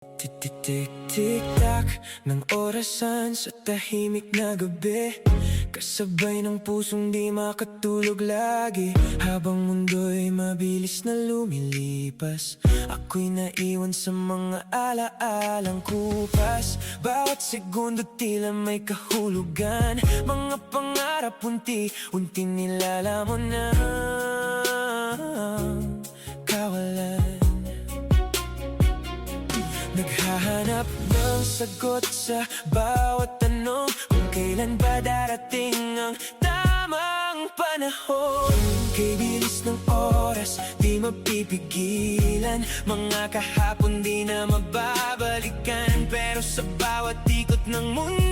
Tik-tik-tak ng orasan sa tahimik na gabi, kasabay ng pusong di makatulog lagi. Habang mundo'y mabilis na lumilipas, ako'y naiwan sa mga alaalang kupas. Bawat segundo tila may kahulugan, mga pangarap unti-unti nilalamon na kawalan. Naghahanap ng sagot sa bawat tanong, kung kailan ba darating ang tamang panahon. Kay bilis ng oras, di mapipigilan, mga kahapon di na mababalikan. Pero sa bawat ikot ng mundo,